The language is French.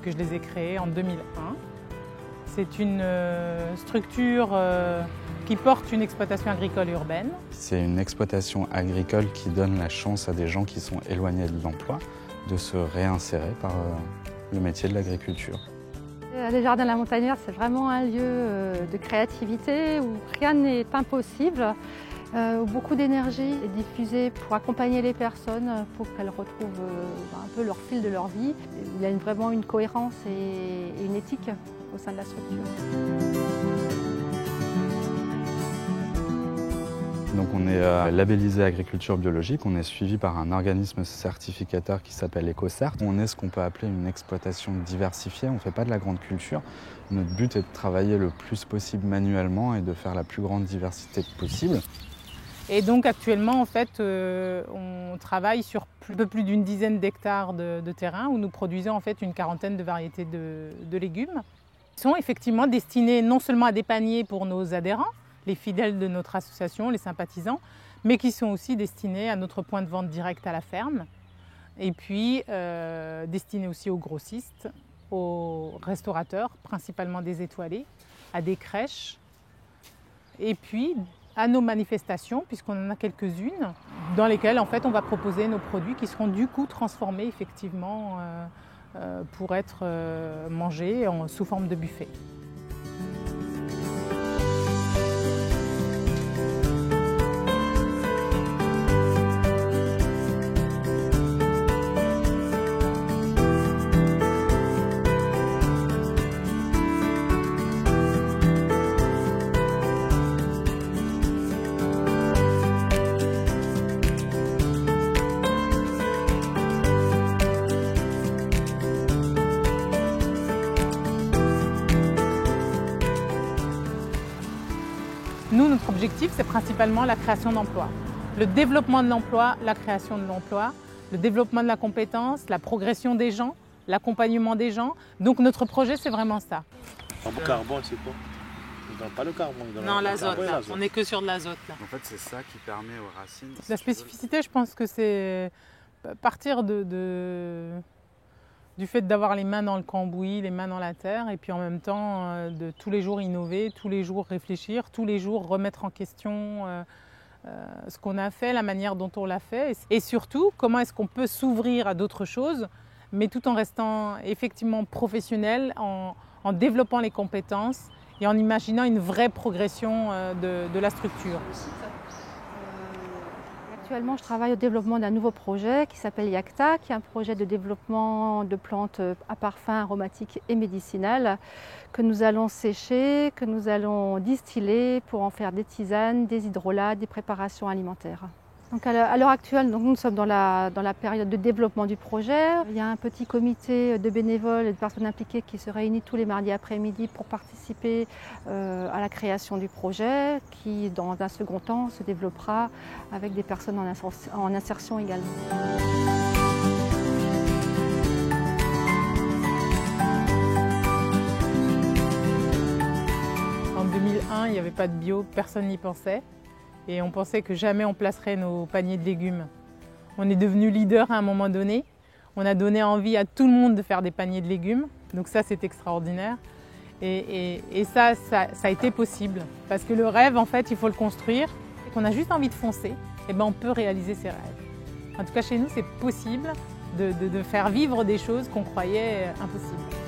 que je les ai créés en 2001. C'est une structure qui porte une exploitation agricole urbaine. C'est une exploitation agricole qui donne la chance à des gens qui sont éloignés de l'emploi de se réinsérer par le métier de l'agriculture. Les Jardins de la Montagnière, c'est vraiment un lieu de créativité où rien n'est impossible, où beaucoup d'énergie est diffusée pour accompagner les personnes pour qu'elles retrouvent un peu leur fil de leur vie. Il y a vraiment une cohérence et une éthique au sein de la structure. Donc on est labellisé agriculture biologique, on est suivi par un organisme certificateur qui s'appelle EcoCert. On est ce qu'on peut appeler une exploitation diversifiée, on ne fait pas de la grande culture. Notre but est de travailler le plus possible manuellement et de faire la plus grande diversité possible. Et donc actuellement en fait on travaille sur un peu plus d'une dizaine d'hectares de terrain où nous produisons en fait une quarantaine de variétés de légumes. Ils sont effectivement destinés non seulement à des paniers pour nos adhérents, les fidèles de notre association, les sympathisants, mais qui sont aussi destinés à notre point de vente direct à la ferme, et puis destinés aussi aux grossistes, aux restaurateurs, principalement des étoilés, à des crèches, et puis à nos manifestations, puisqu'on en a quelques-unes, dans lesquelles en fait on va proposer nos produits qui seront du coup transformés effectivement pour être mangés sous forme de buffet. Nous, notre objectif, c'est principalement la création d'emplois. Le développement de l'emploi, la création de l'emploi, le développement de la compétence, la progression des gens, l'accompagnement des gens. Donc notre projet, c'est vraiment ça. Le carbone, c'est quoi? Pas le carbone. Non, l'azote. On n'est que sur de l'azote. En fait, c'est ça qui permet aux racines... La spécificité, je pense que c'est partir du fait d'avoir les mains dans le cambouis, les mains dans la terre, et puis en même temps de tous les jours innover, tous les jours réfléchir, tous les jours remettre en question ce qu'on a fait, la manière dont on l'a fait, et surtout comment est-ce qu'on peut s'ouvrir à d'autres choses, mais tout en restant effectivement professionnel, en développant les compétences et en imaginant une vraie progression de la structure. Actuellement, je travaille au développement d'un nouveau projet qui s'appelle Yacta, qui est un projet de développement de plantes à parfum aromatiques et médicinales que nous allons sécher, que nous allons distiller pour en faire des tisanes, des hydrolats, des préparations alimentaires. Donc à l'heure actuelle, nous sommes dans la période de développement du projet. Il y a un petit comité de bénévoles et de personnes impliquées qui se réunit tous les mardis après-midi pour participer à la création du projet, qui dans un second temps se développera avec des personnes en insertion également. En 2001, il n'y avait pas de bio, personne n'y pensait. Et on pensait que jamais on placerait nos paniers de légumes. On est devenu leader à un moment donné. On a donné envie à tout le monde de faire des paniers de légumes. Donc ça, c'est extraordinaire. Et ça a été possible. Parce que le rêve, en fait, il faut le construire. Et qu'on a juste envie de foncer, et ben on peut réaliser ses rêves. En tout cas, chez nous, c'est possible de faire vivre des choses qu'on croyait impossibles.